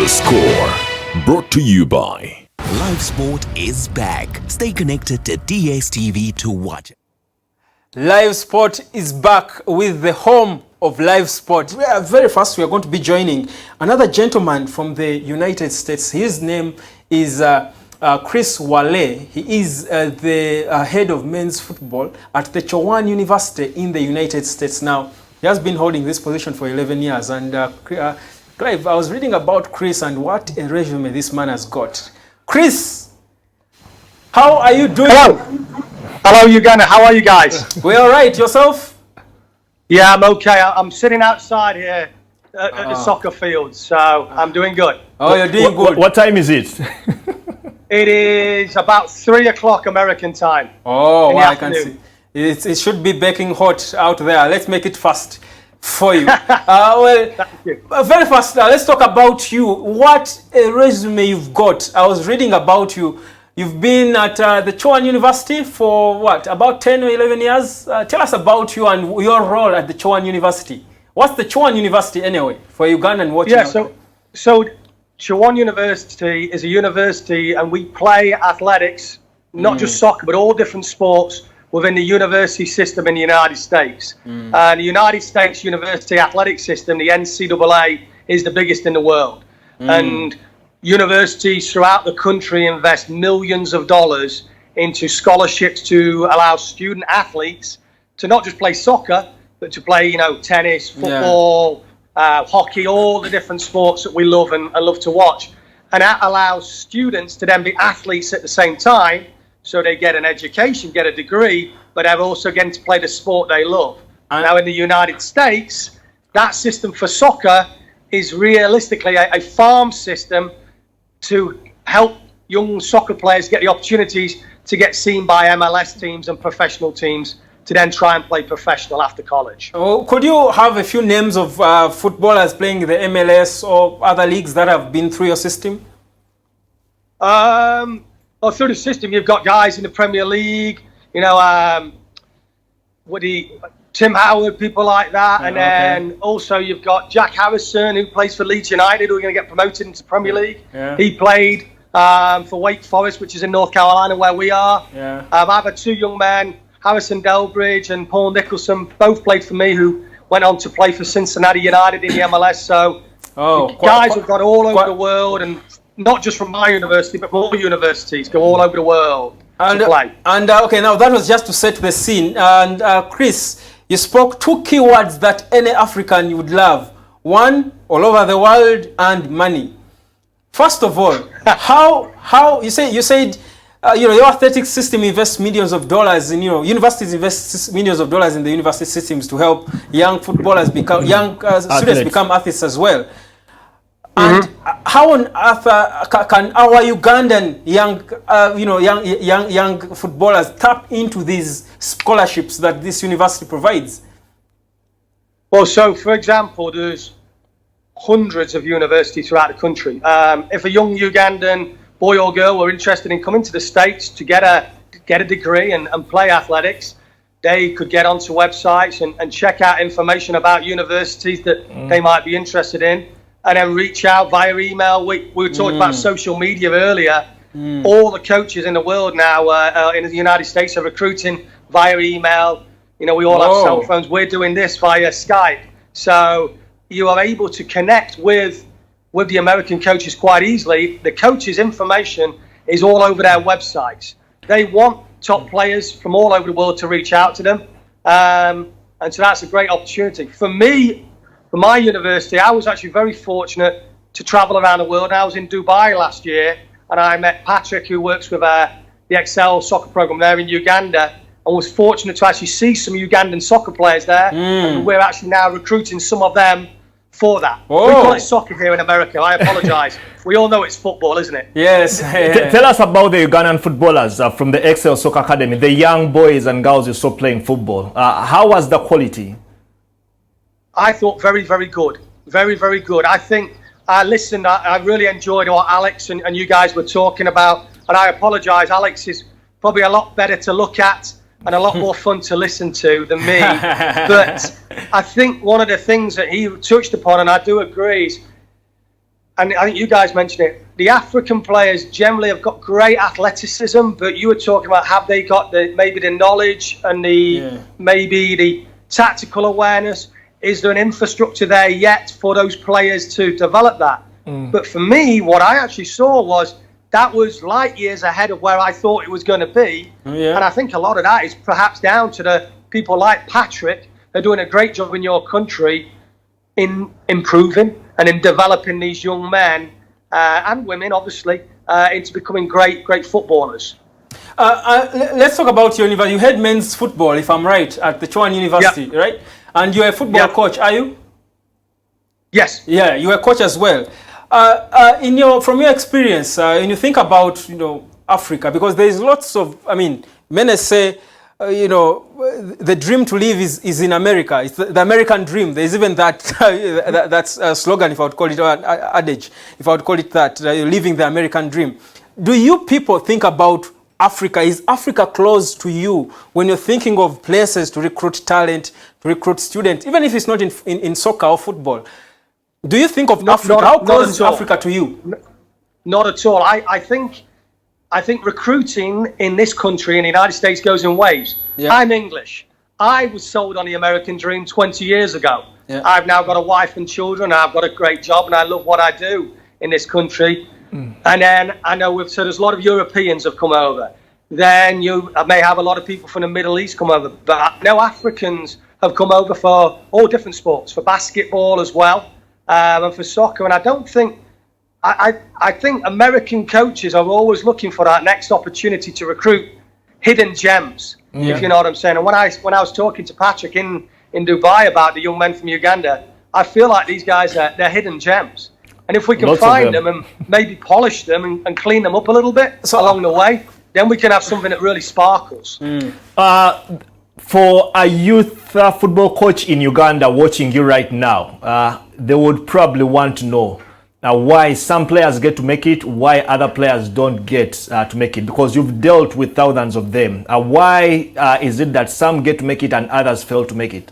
The Score, brought to you by Live Sport is back. Stay connected to DSTV to watch it. Live Sport is back with the home of Live Sport. Very fast, we are going to be joining another gentleman from the United States. His name is Chris Whalley. He is the head of men's football at the Chowan University in the United States. Now, he has been holding this position for 11 years. And Clive, I was reading about Chris and what a resume this man has got. Chris, how are you doing? Hello. Hello, Uganda. How are you guys? We're all right. Yourself? Yeah, I'm okay. I'm sitting outside here at the soccer field, so I'm doing good. Oh, you're doing good. What time is it? It is about 3 o'clock American time. Oh, well, I can see. It should be baking hot out there. Let's make it fast for you. Well, thank you. Very fast. Let's talk about you. What a resume you've got. I was reading about you. You've been at the Chowan University for what, about 10 or 11 years? Tell us about you and your role at the Chowan University. What's the Chowan University anyway, for Ugandan watching? Yeah, so Chowan University is a university and we play athletics, not just soccer, but all different sports within the university system in the United States. The United States University Athletic System, the NCAA, is the biggest in the world. And universities throughout the country invest millions of dollars into scholarships to allow student athletes to not just play soccer, but to play, tennis, football, hockey, all the different sports that we love and love to watch. And that allows students to then be athletes at the same time, so they get an education, get a degree, but they're also getting to play the sport they love. Now in the United States, that system for soccer is realistically a farm system to help young soccer players get the opportunities to get seen by MLS teams and professional teams to then try and play professional after college. Oh, could you have a few names of footballers playing in the MLS or other leagues that have been through your system? Through the system, you've got guys in the Premier League, Tim Howard, people like that. And then also you've got Jack Harrison, who plays for Leeds United, who are going to get promoted into the Premier League. Yeah. He played for Wake Forest, which is in North Carolina, where we are. Yeah. I've had two young men, Harrison Delbridge and Paul Nicholson, both played for me, who went on to play for Cincinnati United in the MLS. So guys have got all over the world, and not just from my university, but more universities go all over the world to play. Okay, now that was just to set the scene. And Chris, you spoke two keywords that any African would love. One, all over the world, and money. First of all, how you said your athletics system invests millions of dollars in, universities invest millions of dollars in the university systems to help young footballers become students become athletes as well. And how on earth can our Ugandan young footballers tap into these scholarships that this university provides? Well, so for example, there's hundreds of universities throughout the country. If a young Ugandan boy or girl were interested in coming to the States to get a degree and play athletics, they could get onto websites and check out information about universities that they might be interested in, and then reach out via email. We were talking about social media earlier. All the coaches in the world now in the United States are recruiting via email. We all have cell phones. We're doing this via Skype. So you are able to connect with the American coaches quite easily. The coaches' information is all over their websites. They want top players from all over the world to reach out to them. And so that's a great opportunity. For me, for my university, I was actually very fortunate to travel around the world. I was in Dubai last year, and I met Patrick, who works with the Excel soccer program there in Uganda, and was fortunate to actually see some Ugandan soccer players there. And we're actually now recruiting some of them for that. We call it soccer here in America. I apologize. We all know it's football, isn't it? Yes. Tell us about the Ugandan footballers from the Excel Soccer Academy, the young boys and girls you saw playing football. How was the quality? I thought very, very good. Very, very good. I think I listened. I really enjoyed what Alex and you guys were talking about. And I apologize. Alex is probably a lot better to look at and a lot more fun to listen to than me. But I think one of the things that he touched upon, and I do agree, is and I think you guys mentioned it, the African players generally have got great athleticism, but you were talking about have they got maybe the knowledge and maybe the tactical awareness? Is there an infrastructure there yet for those players to develop that? But for me, what I actually saw was that was light years ahead of where I thought it was going to be. And I think a lot of that is perhaps down to the people like Patrick. They're doing a great job in your country in improving and in developing these young men and women, obviously, into becoming great footballers. Let's talk about your university. You had men's football, if I'm right, at the Chowan University, right? And you're a football coach, are you? Yes. Yeah, you're a coach as well. From your experience, when you think about Africa, because there is lots of, many say, the dream to live is in America. It's the American dream. There's even that that's a slogan, if I would call it, or an adage, if I would call it that, living the American dream. Do you people think about Africa? Is Africa close to you when you're thinking of places to recruit talent, to recruit students, even if it's not in soccer or football? Do you think of Africa? How close is Africa to you? Not at all. I think recruiting in this country, in the United States, goes in waves. I'm English. I was sold on the American dream 20 years ago. I've now got a wife and children. I've got a great job and I love what I do in this country. And then I know so there's a lot of Europeans have come over. Then you may have a lot of people from the Middle East come over. But I know Africans have come over for all different sports, for basketball as well, and for soccer. And I don't think, I think American coaches are always looking for that next opportunity to recruit hidden gems, if you know what I'm saying. And when I was talking to Patrick in Dubai about the young men from Uganda, I feel like these guys, they're hidden gems. And if we can find them and maybe polish them and clean them up a little bit along the way, then we can have something that really sparkles. For a youth football coach in Uganda watching you right now, they would probably want to know why some players get to make it, why other players don't get to make it, because you've dealt with thousands of them. Why is it that some get to make it and others fail to make it?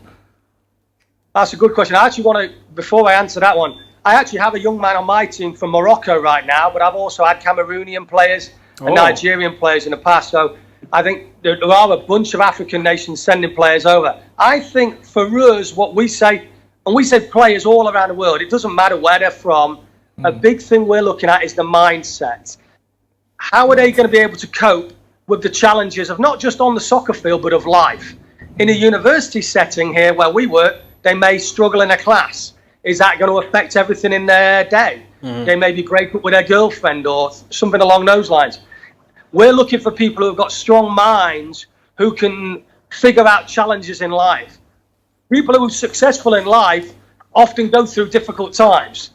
That's a good question. I actually want to, before I answer that one, I actually have a young man on my team from Morocco right now, but I've also had Cameroonian players and Nigerian players in the past. So I think there are a bunch of African nations sending players over. I think for us, what we say, and we say players all around the world, it doesn't matter where they're from, a big thing we're looking at is the mindset. How are they going to be able to cope with the challenges of not just on the soccer field, but of life? In a university setting here where we work, they may struggle in a class. Is that going to affect everything in their day? They maybe break up with their girlfriend or something along those lines. We're looking for people who've got strong minds who can figure out challenges in life. People who are successful in life often go through difficult times.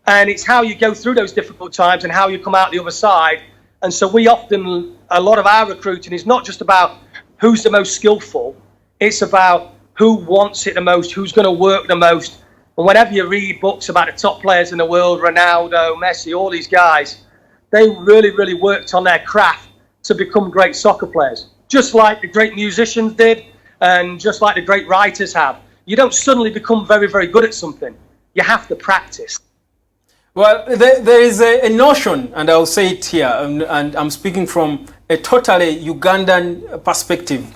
And it's how you go through those difficult times and how you come out the other side. And so a lot of our recruiting is not just about who's the most skillful. It's about who wants it the most, who's going to work the most. And whenever you read books about the top players in the world, Ronaldo, Messi, all these guys, they really, really worked on their craft to become great soccer players. Just like the great musicians did and just like the great writers have. You don't suddenly become very, very good at something. You have to practice. Well, there is a notion, and I'll say it here, and I'm speaking from a totally Ugandan perspective.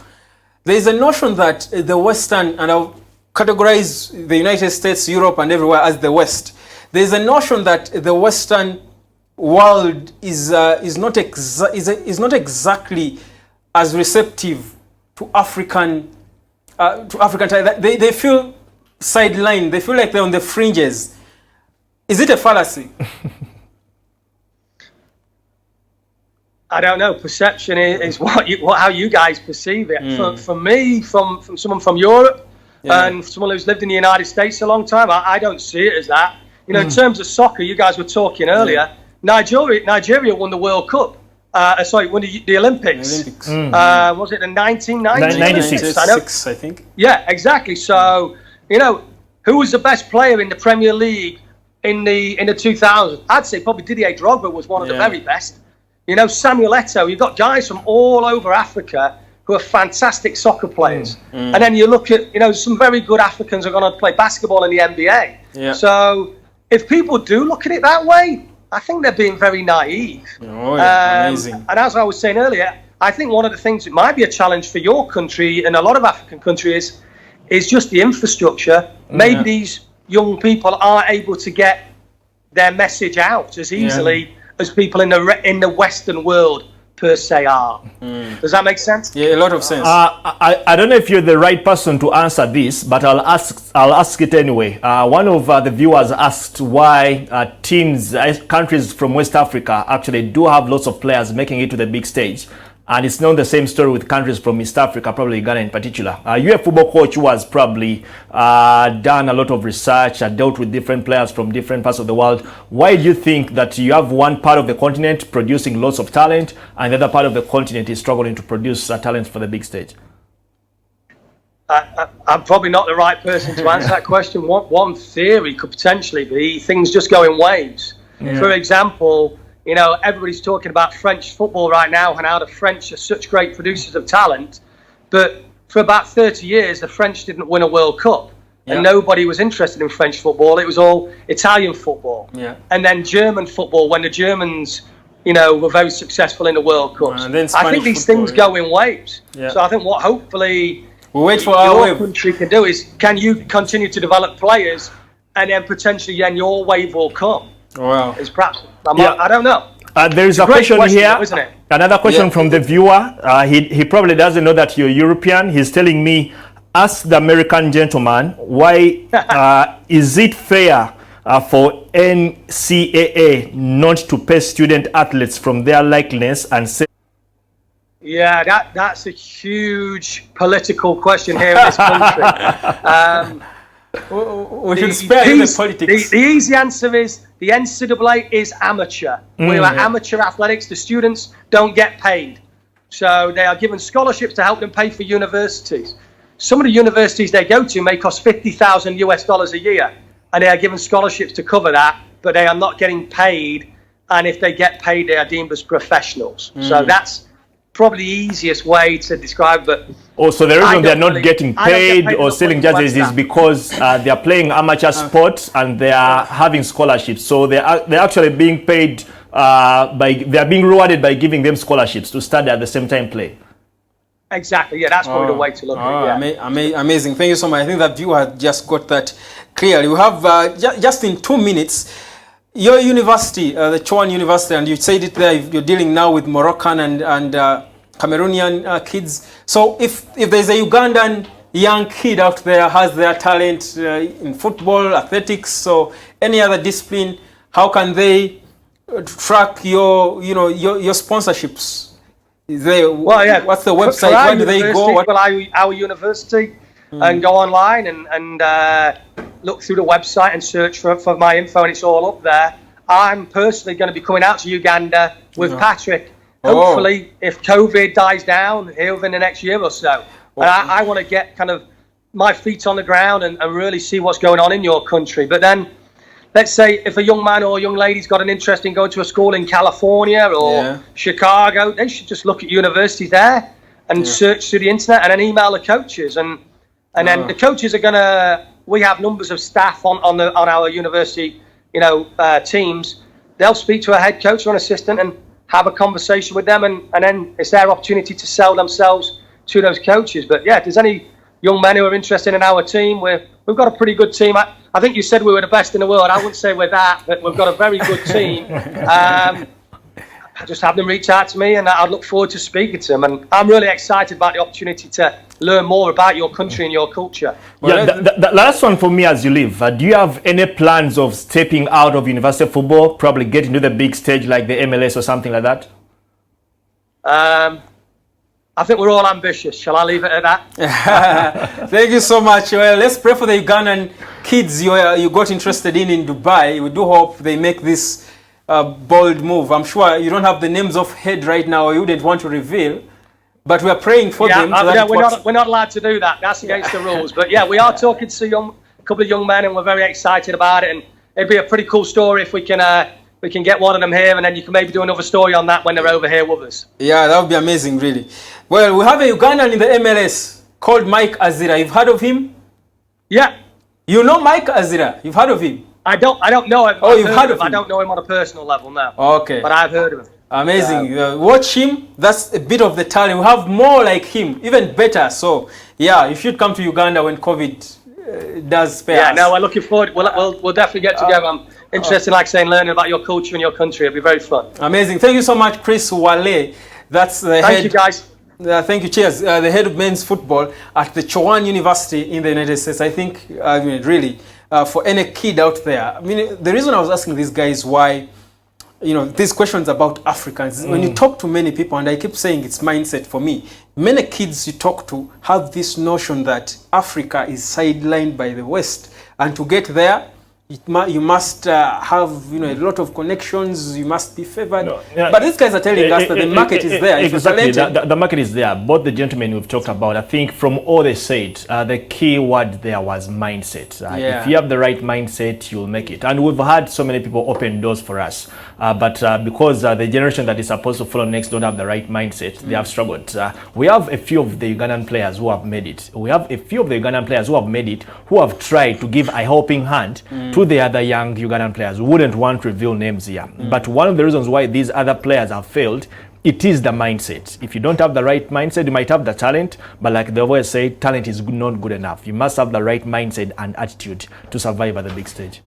There is a notion that the Western, and I'll categorize the United States, Europe, and everywhere as the West. There is a notion that the Western world is not exactly as receptive to African talent. They feel sidelined. They feel like they're on the fringes. Is it a fallacy? I don't know. Perception is how you guys perceive it. For me, from someone from Europe and someone who's lived in the United States a long time, I don't see it as that. In terms of soccer, you guys were talking earlier. Nigeria won the World Cup. Won the Olympics. Was it in 1990? 96, I think. Yeah, exactly. So, who was the best player in the Premier League in the 2000s? I'd say probably Didier Drogba was one of the very best. Samuel Eto'o. You've got guys from all over Africa who are fantastic soccer players. And then you look at, some very good Africans are going to play basketball in the NBA. So if people do look at it that way, I think they're being very naive. Oh, yeah. Amazing. And as I was saying earlier, I think one of the things that might be a challenge for your country and a lot of African countries is just the infrastructure. Maybe these young people aren't able to get their message out as easily as people in the Western world per se are. Does that make sense? Yeah, a lot of sense. I don't know if you're the right person to answer this, but I'll ask it anyway. One of the viewers asked why countries from West Africa actually do have lots of players making it to the big stage. And it's not the same story with countries from East Africa, probably Ghana in particular. You're a football coach who has probably done a lot of research and dealt with different players from different parts of the world. Why do you think that you have one part of the continent producing lots of talent and the other part of the continent is struggling to produce talent for the big stage? I'm probably not the right person to answer that question. One theory could potentially be things just go in waves. For example, you know, everybody's talking about French football right now and how the French are such great producers of talent. But for about 30 years, the French didn't win a World Cup. And nobody was interested in French football. It was all Italian football. And then German football, when the Germans, you know, were very successful in the World Cups. I think these things go in waves. So I think what hopefully your country can do is, can you continue to develop players and then potentially then your wave will come? Wow. It's perhaps, I don't know. There is a question here, isn't it? another question from the viewer. He probably doesn't know that you're European. He's telling me, ask the American gentleman, why is it fair for NCAA not to pay student athletes from their likeness and say... Yeah, that's a huge political question here in this country. We should spare the politics. The easy answer is the NCAA is amateur. We're amateur athletics. The students don't get paid. So they are given scholarships to help them pay for universities. Some of the universities they go to may cost $50,000 a year, and they are given scholarships to cover that, but they are not getting paid. And if they get paid, they are deemed as professionals. So that's probably the easiest way to describe it. So the reason they're not getting paid or selling jerseys is because they are playing amateur sports and they are having scholarships. So they're actually being paid they're being rewarded by giving them scholarships to study at the same time play. Exactly. Yeah, that's probably the way to look at it. Amazing. Thank you so much. I think that viewer just got that clearly. We have just in 2 minutes. Your university, the Chowan University, and you said it there, you're dealing now with Moroccan and Cameroonian kids. So if there's a Ugandan young kid out there has their talent in football, athletics, so any other discipline, how can they track your sponsorships? Is there, what's the website? Where do they go? Our university, and go online and look through the website and search for my info, and it's all up there. I'm personally going to be coming out to Uganda with Patrick, hopefully, if COVID dies down here within the next year or so. And I want to get kind of my feet on the ground and really see what's going on in your country. But then, let's say if a young man or a young lady's got an interest in going to a school in California or Chicago, they should just look at universities there and search through the internet and then email the coaches. And then the coaches are going to... We have numbers of staff on our university, teams. They'll speak to a head coach or an assistant and have a conversation with them, and then it's their opportunity to sell themselves to those coaches. But yeah, if there's any young men who are interested in our team, we've got a pretty good team. I think you said we were the best in the world. I wouldn't say we're that, but we've got a very good team. Just have them reach out to me, and I'd look forward to speaking to them. And I'm really excited about the opportunity to learn more about your country and your culture. The last one for me as you leave, do you have any plans of stepping out of university football, probably getting to the big stage like the MLS or something like that? I think we're all ambitious. Shall I leave it at that? Thank you so much. Well, let's pray for the Ugandan kids you got interested in Dubai. We do hope they make this bold move. I'm sure you don't have the names off head right now, or you wouldn't want to reveal. But we are praying for them. We're not allowed to do that. That's against the rules. But yeah, we are talking to a couple of young men, and we're very excited about it. And it'd be a pretty cool story if we can get one of them here, and then you can maybe do another story on that when they're over here with us. Yeah, that would be amazing, really. Well, we have a Ugandan in the MLS called Mike Azira. You've heard of him? Yeah. You know Mike Azira? You've heard of him? I don't know him. Oh, you've heard of him? I don't know him on a personal level now. Okay. But I've heard of him. Amazing. Watch him. That's a bit of the talent. We have more like him, even better. So, yeah, you should come to Uganda when COVID does spare us. Yeah, no, we're looking forward. We'll definitely get together. I'm interested, like saying, learning about your culture and your country. It'll be very fun. Amazing. Thank you so much, Chris Whalley. That's the head. Thank you, guys. Thank you. Cheers. The head of men's football at the Chowan University in the United States. I think, really, for any kid out there, the reason I was asking these guys why, these questions about Africans, when you talk to many people, and I keep saying it's mindset for me, many kids you talk to have this notion that Africa is sidelined by the West, and to get there, you must have a lot of connections. You must be favored. No, yeah, but these guys are telling us that the market is there. Exactly, the market is there. Both the gentlemen we've talked about, I think from all they said, the key word there was mindset. If you have the right mindset, you'll make it. And we've had so many people open doors for us, but because the generation that is supposed to follow next don't have the right mindset, they have struggled. We have a few of the Ugandan players who have made it. We have a few of the Ugandan players who have made it, who have tried to give a helping hand to the other young Ugandan players. We wouldn't want to reveal names here. But one of the reasons why these other players have failed, it is the mindset. If you don't have the right mindset, you might have the talent, but like they always say, talent is not good enough. You must have the right mindset and attitude to survive at the big stage.